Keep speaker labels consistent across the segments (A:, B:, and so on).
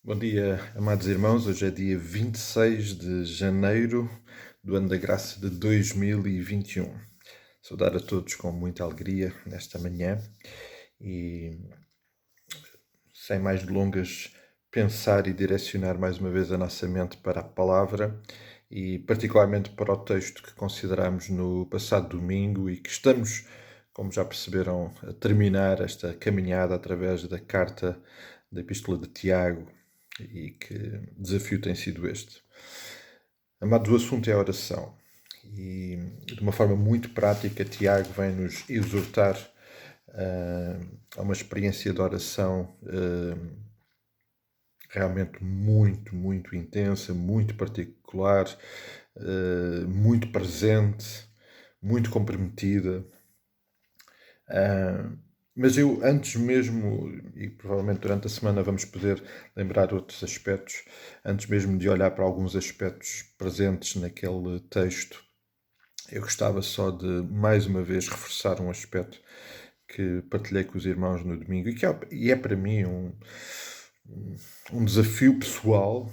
A: Bom dia, amados irmãos. Hoje é dia 26 de janeiro do ano da graça de 2021. Saudar a todos com muita alegria nesta manhã e, sem mais delongas, pensar e direcionar mais uma vez a nossa mente para a palavra e, particularmente, para o texto que consideramos no passado domingo e que estamos, como já perceberam, a terminar esta caminhada através da carta da Epístola de Tiago. E que desafio tem sido este. Amados, o assunto é a oração. E de uma forma muito prática, Tiago vem nos exortar a uma experiência de oração realmente muito, muito intensa, muito particular, muito presente, muito comprometida. Mas eu, antes mesmo, e provavelmente durante a semana vamos poder lembrar outros aspectos, antes mesmo de olhar para alguns aspectos presentes naquele texto, eu gostava só de, mais uma vez, reforçar um aspecto que partilhei com os irmãos no domingo e é para mim um desafio pessoal,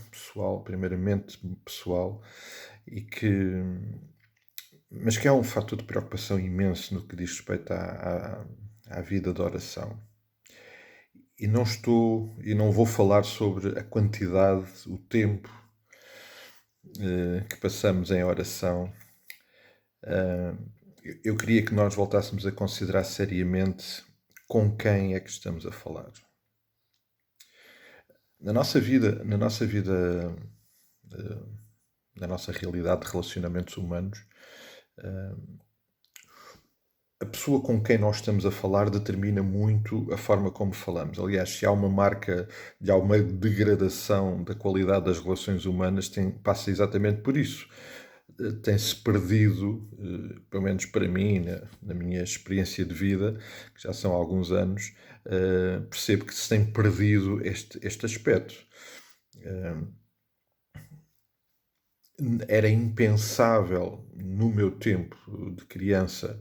A: primeiramente pessoal, e mas que é um fator de preocupação imenso no que diz respeito à vida de oração. E não vou falar sobre a quantidade, o tempo que passamos em oração. Eu queria que nós voltássemos a considerar seriamente com quem é que estamos a falar. Na nossa realidade de relacionamentos humanos, a pessoa com quem nós estamos a falar determina muito a forma como falamos. Aliás, se há uma marca de alguma degradação da qualidade das relações humanas, passa exatamente por isso. Tem-se perdido, pelo menos para mim, na minha experiência de vida, que já são alguns anos, percebo que se tem perdido este aspecto. Era impensável, no meu tempo de criança,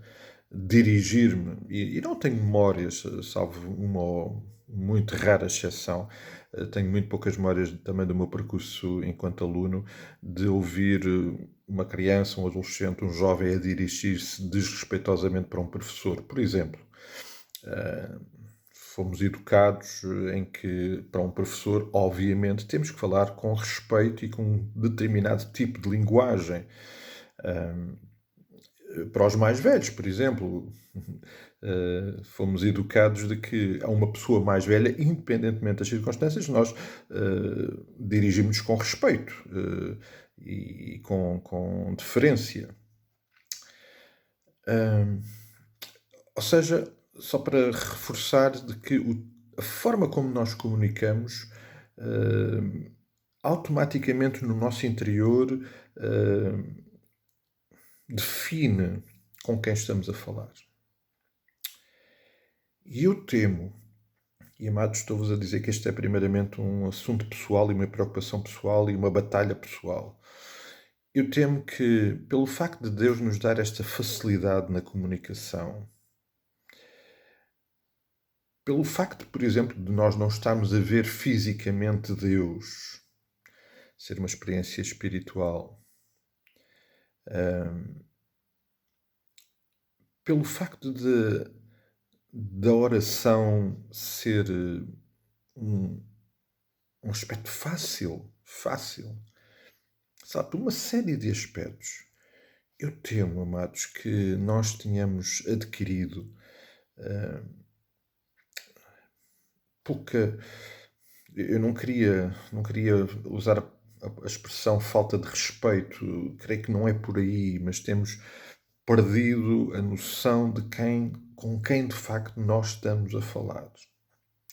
A: dirigir-me, e não tenho memórias, salvo uma ou muito rara exceção, tenho muito poucas memórias também do meu percurso enquanto aluno, de ouvir uma criança, um adolescente, um jovem a dirigir-se desrespeitosamente para um professor, por exemplo. Fomos educados em que, para um professor, obviamente, temos que falar com respeito e com um determinado tipo de linguagem. Para os mais velhos, por exemplo, fomos educados de que a uma pessoa mais velha, independentemente das circunstâncias, nós dirigimos com respeito e com deferência. Ou seja, só para reforçar de que a forma como nós comunicamos automaticamente no nosso interior define com quem estamos a falar. E eu temo, e amados, estou-vos a dizer que este é primeiramente um assunto pessoal e uma preocupação pessoal e uma batalha pessoal. Eu temo que, pelo facto de Deus nos dar esta facilidade na comunicação, pelo facto, por exemplo, de nós não estarmos a ver fisicamente Deus, ser uma experiência espiritual, pelo facto da oração ser um aspecto fácil, sabe, uma série de aspectos. Eu temo, amados, que nós tenhamos adquirido pouca. Eu não queria usar a expressão falta de respeito, creio que não é por aí, mas temos perdido a noção de com quem de facto nós estamos a falar.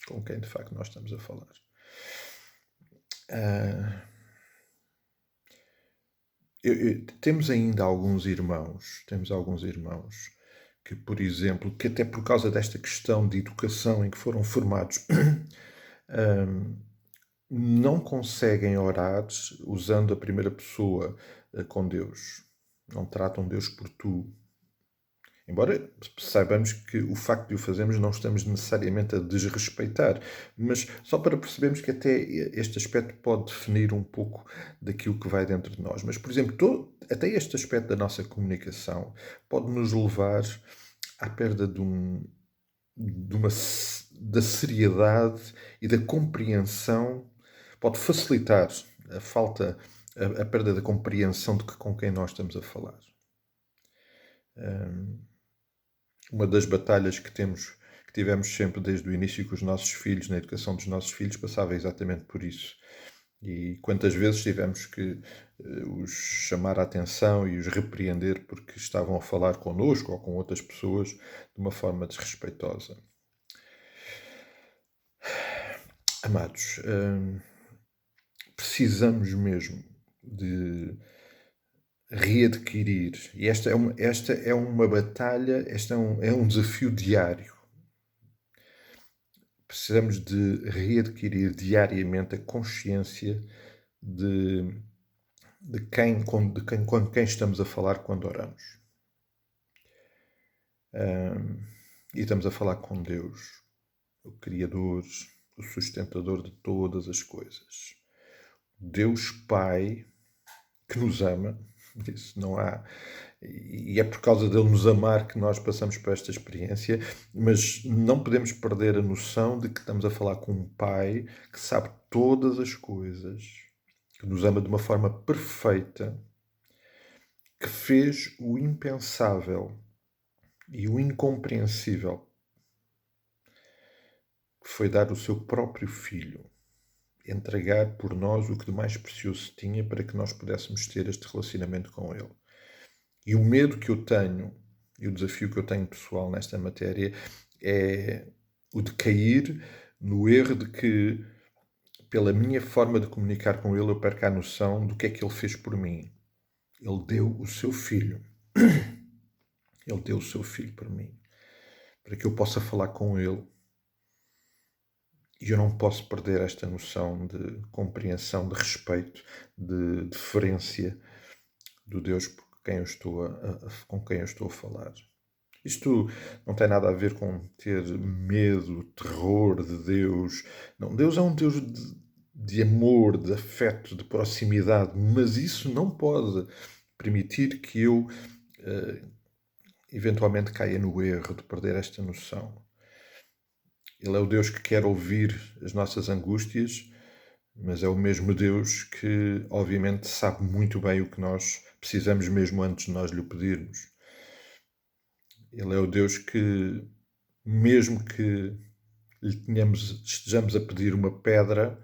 A: Com quem de facto nós estamos a falar. Temos alguns irmãos que, por exemplo, que até por causa desta questão de educação em que foram formados, não conseguem orar usando a primeira pessoa com Deus. Não tratam Deus por tu. Embora saibamos que o facto de o fazermos não estamos necessariamente a desrespeitar, mas só para percebermos que até este aspecto pode definir um pouco daquilo que vai dentro de nós. Mas, por exemplo, até este aspecto da nossa comunicação pode nos levar à perda da seriedade e da compreensão, pode facilitar a falta, a perda da compreensão com quem nós estamos a falar. Uma das batalhas que tivemos sempre desde o início com os nossos filhos, na educação dos nossos filhos, passava exatamente por isso. E quantas vezes tivemos que os chamar a atenção e os repreender porque estavam a falar connosco ou com outras pessoas de uma forma desrespeitosa. Amados, precisamos mesmo de readquirir, e esta é uma batalha, é um desafio diário. Precisamos de readquirir diariamente a consciência de com quem estamos a falar quando oramos. E estamos a falar com Deus, o Criador, o sustentador de todas as coisas. Deus Pai, que nos ama. Isso não há... E é por causa dele nos amar que nós passamos por esta experiência, mas não podemos perder a noção de que estamos a falar com um Pai que sabe todas as coisas, que nos ama de uma forma perfeita, que fez o impensável e o incompreensível, que foi dar o seu próprio Filho, entregar por nós o que de mais precioso tinha para que nós pudéssemos ter este relacionamento com Ele. E o medo que eu tenho, e o desafio que eu tenho pessoal nesta matéria, é o de cair no erro de que, pela minha forma de comunicar com Ele, eu perco a noção do que é que Ele fez por mim. Ele deu o seu Filho. Ele deu o seu Filho por mim, para que eu possa falar com Ele. E eu não posso perder esta noção de compreensão, de respeito, de deferência do Deus com quem eu estou a falar. Isto não tem nada a ver com ter medo, terror de Deus. Não, Deus é um Deus de amor, de afeto, de proximidade, mas isso não pode permitir que eu eventualmente caia no erro de perder esta noção. Ele é o Deus que quer ouvir as nossas angústias, mas é o mesmo Deus que, obviamente, sabe muito bem o que nós precisamos mesmo antes de nós lhe pedirmos. Ele é o Deus que, mesmo que estejamos a pedir uma pedra,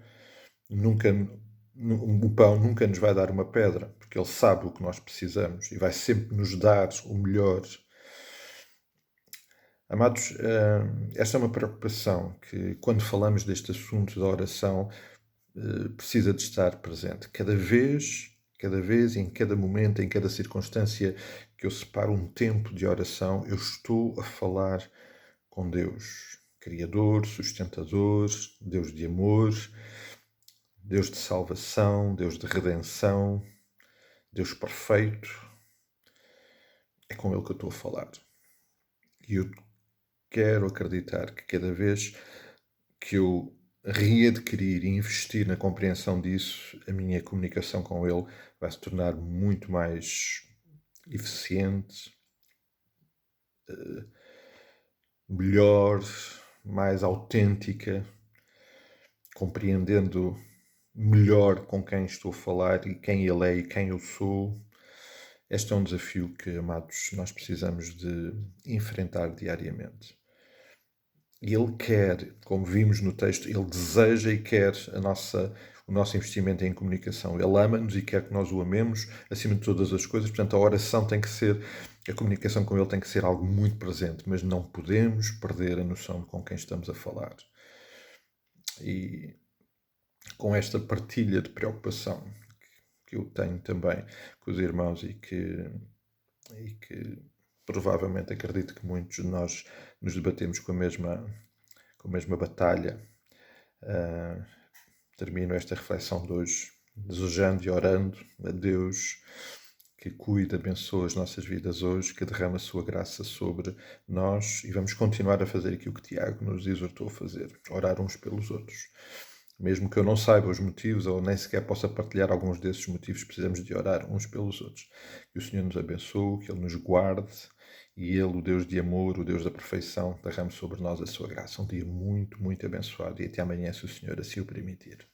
A: o pão nunca nos vai dar uma pedra, porque Ele sabe o que nós precisamos e vai sempre nos dar o melhor. Amados, esta é uma preocupação que, quando falamos deste assunto da oração, precisa de estar presente. Cada vez, em cada momento, em cada circunstância que eu separo um tempo de oração, eu estou a falar com Deus, Criador, Sustentador, Deus de amor, Deus de salvação, Deus de redenção, Deus perfeito. É com Ele que eu estou a falar. E eu quero acreditar que cada vez que eu readquirir e investir na compreensão disso, a minha comunicação com Ele vai se tornar muito mais eficiente, melhor, mais autêntica, compreendendo melhor com quem estou a falar e quem Ele é e quem eu sou. Este é um desafio que, amados, nós precisamos de enfrentar diariamente. E Ele quer, como vimos no texto, Ele deseja e quer o nosso investimento em comunicação. Ele ama-nos e quer que nós o amemos acima de todas as coisas. Portanto, a comunicação com Ele tem que ser algo muito presente, mas não podemos perder a noção de com quem estamos a falar. E com esta partilha de preocupação que eu tenho também com os irmãos e que provavelmente acredito que muitos de nós nos debatemos com a mesma batalha. Termino esta reflexão de hoje desejando e orando a Deus que cuida, abençoa as nossas vidas hoje, que derrama a sua graça sobre nós e vamos continuar a fazer aquilo que Tiago nos exortou a fazer, orar uns pelos outros. Mesmo que eu não saiba os motivos ou nem sequer possa partilhar alguns desses motivos, precisamos de orar uns pelos outros. Que o Senhor nos abençoe, que Ele nos guarde e Ele, o Deus de amor, o Deus da perfeição, derrame sobre nós a sua graça. Um dia muito, muito abençoado e até amanhã, se o Senhor assim o permitir.